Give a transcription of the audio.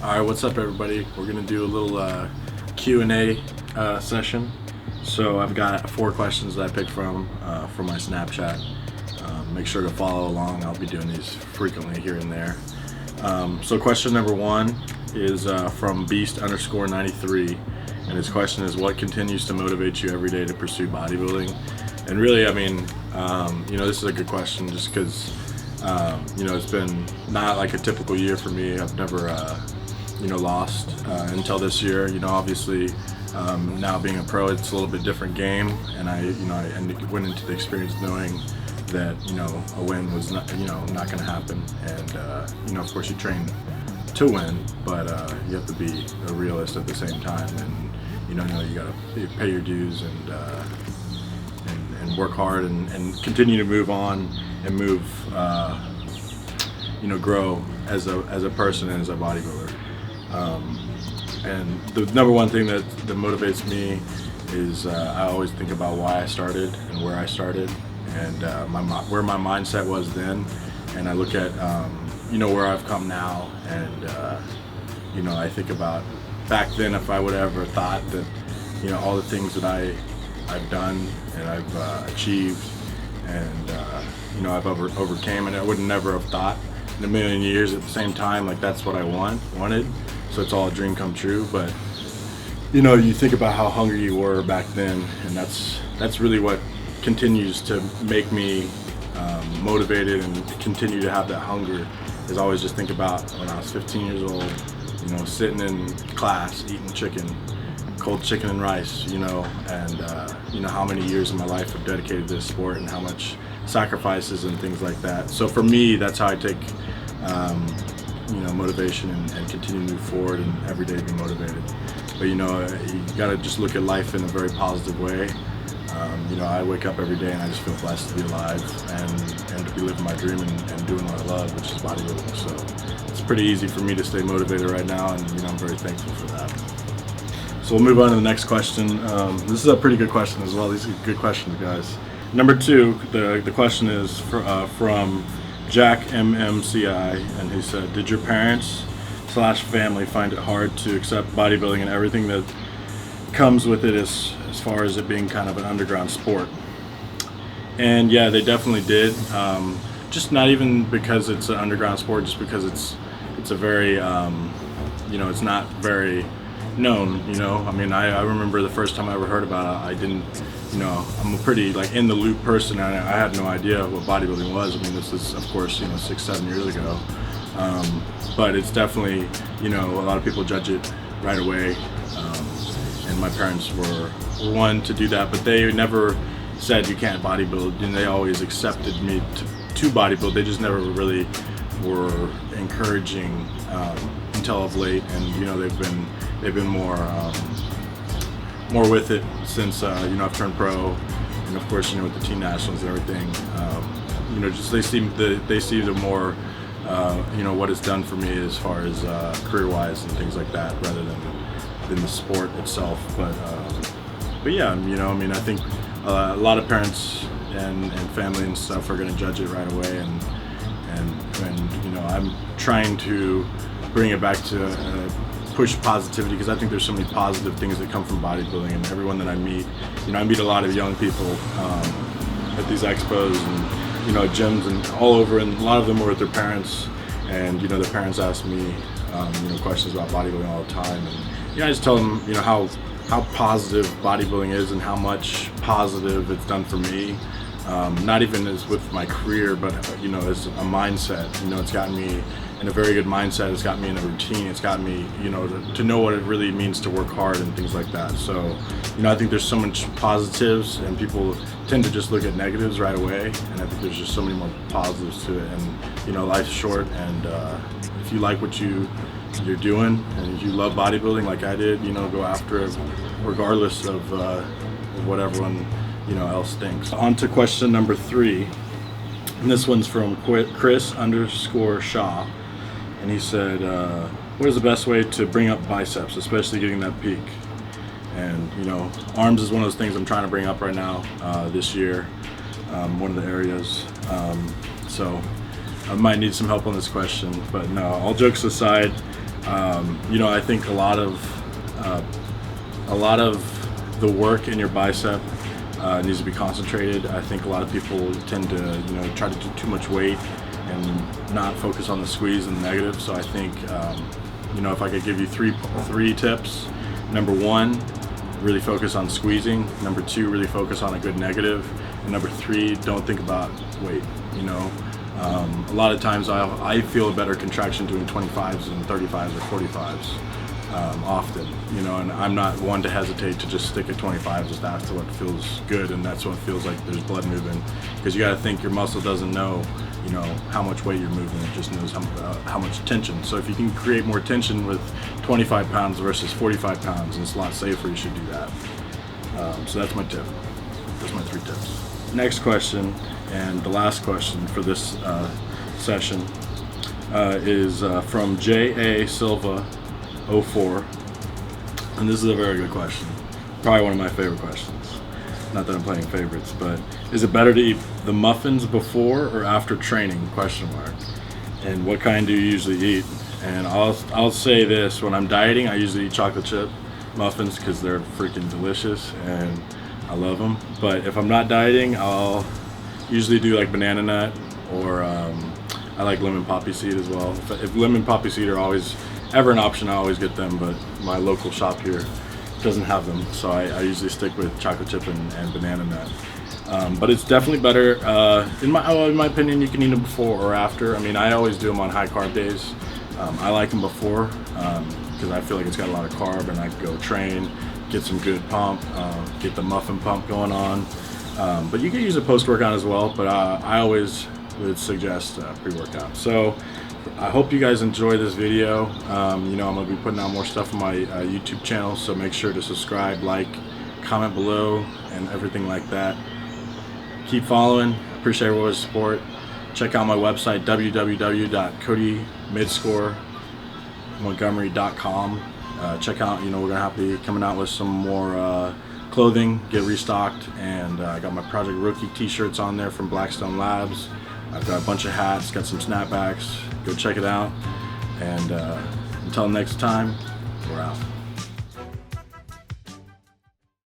Alright, what's up everybody? We're going to do a little Q&A session. So I've got 4 questions that I picked from my Snapchat. Make sure to follow along. I'll be doing these frequently here and there. So question number 1 is from Beast_93, and his question is, what continues to motivate you every day to pursue bodybuilding? And really, I mean, this is a good question just because, it's been not like a typical year for me. I've never, lost until this year. Obviously, now being a pro, it's a little bit different game, and I went into the experience knowing that, a win was not going to happen. And, of course, you train to win, but you have to be a realist at the same time, and you got to pay your dues and work hard and continue to move on and move, grow as a person and as a bodybuilder. And the number one thing that motivates me is I always think about why I started and where I started, and where my mindset was then, and I look at where I've come now, and I think about back then, if I would have ever thought that all the things that I've done and I've achieved and I've overcame, and I would never have thought in a million years at the same time, like that's what I wanted. So it's all a dream come true. But you think about how hungry you were back then, and that's really what continues to make me motivated and continue to have that hunger. Is always just think about when I was 15 years old, sitting in class eating cold chicken and rice, and how many years of my life I've dedicated to this sport and how much sacrifices and things like that. So for me, that's how I take motivation and continue to move forward and every day be motivated. But you got to just look at life in a very positive way. I wake up every day and I just feel blessed to be alive and to be living my dream and doing what I love, which is bodybuilding. So it's pretty easy for me to stay motivated right now, and I'm very thankful for that. So we'll move on to the next question. This is a pretty good question as well. These are good questions, guys. Number 2, the question is from Jack MMCI, and he said, did your parents/family find it hard to accept bodybuilding and everything that comes with it as far as it being kind of an underground sport? And yeah, they definitely did. Just not even because it's an underground sport, just because it's a very, it's not very known. I mean, I remember the first time I ever heard about it, I didn't, I'm a pretty in the loop person, and I had no idea what bodybuilding was. I mean, this is of course 6-7 years ago, but it's definitely, a lot of people judge it right away, and my parents were one to do that, but they never said you can't bodybuild, and they always accepted me to bodybuild. They just never really were encouraging until of late, and they've been more with it since I've turned pro, and of course with the team nationals and everything. Just they see the more what it's done for me as far as career-wise and things like that, rather than the sport itself. But yeah, I think a lot of parents and family and stuff are going to judge it right away, and I'm trying to bring it back to push positivity, because I think there's so many positive things that come from bodybuilding, and everyone that I meet, I meet a lot of young people at these expos and gyms and all over, and a lot of them were with their parents, and their parents ask me questions about bodybuilding all the time, and I just tell them how positive bodybuilding is and how much positive it's done for me. Not even as with my career, but as a mindset. It's gotten me in a very good mindset. It's got me in a routine. It's got me, to know what it really means to work hard and things like that. So, I think there's so much positives, and people tend to just look at negatives right away. And I think there's just so many more positives to it. And life's short, and if you like what you're doing, and if you love bodybuilding like I did, go after it, regardless of what everyone else thinks. On to question number 3, and this one's from Chris_Shaw, and he said, what is the best way to bring up biceps, especially getting that peak? And arms is one of those things I'm trying to bring up right now this year, one of the areas. So I might need some help on this question. But no, all jokes aside, you know, I think a lot of the work in your bicep needs to be concentrated. I think a lot of people tend to, you know, try to do too much weight and not focus on the squeeze and the negative. So I think, you know, if I could give you three tips. Number one, really focus on squeezing. Number two, really focus on a good negative. And number three, don't think about weight. You know, a lot of times I feel a better contraction doing 25s than 35s or 45s. Often, you know, and I'm not one to hesitate to just stick at 25s if that's what feels good and that's what feels like there's blood moving, because you got to think your muscle doesn't know, you know, how much weight you're moving, it just knows how much tension. So if you can create more tension with 25 pounds versus 45 pounds, and it's a lot safer, you should do that. So that's my tip. That's my 3 tips. Next question, and the last question for this session, is from J.A. Silva 04, and this is a very good question, probably one of my favorite questions. Not that I'm playing favorites, but is it better to eat the muffins before or after training, ? And what kind do you usually eat? And I'll say this, when I'm dieting I usually eat chocolate chip muffins because they're freaking delicious and I love them. But if I'm not dieting, I'll usually do like banana nut, or I like lemon poppy seed as well. If lemon poppy seed are always ever an option, I always get them, but my local shop here doesn't have them, so I usually stick with chocolate chip and banana nut. But it's definitely better, in my opinion. You can eat them before or after. I mean, I always do them on high carb days. I like them before because I feel like it's got a lot of carb, and I can go train, get some good pump, get the muffin pump going on. But you can use it post-workout as well, but I always would suggest pre-workout. So I hope you guys enjoy this video. You know, I'm going to be putting out more stuff on my YouTube channel, so make sure to subscribe, like, comment below, and everything like that. Keep following. Appreciate everyone's support. Check out my website, www.CodyMontgomery.com. Check out, you know, we're going to be coming out with some more clothing, get restocked, and I got my Project Rookie t-shirts on there from Blackstone Labs. I've got a bunch of hats, got some snapbacks. Go check it out, and until next time, we're out.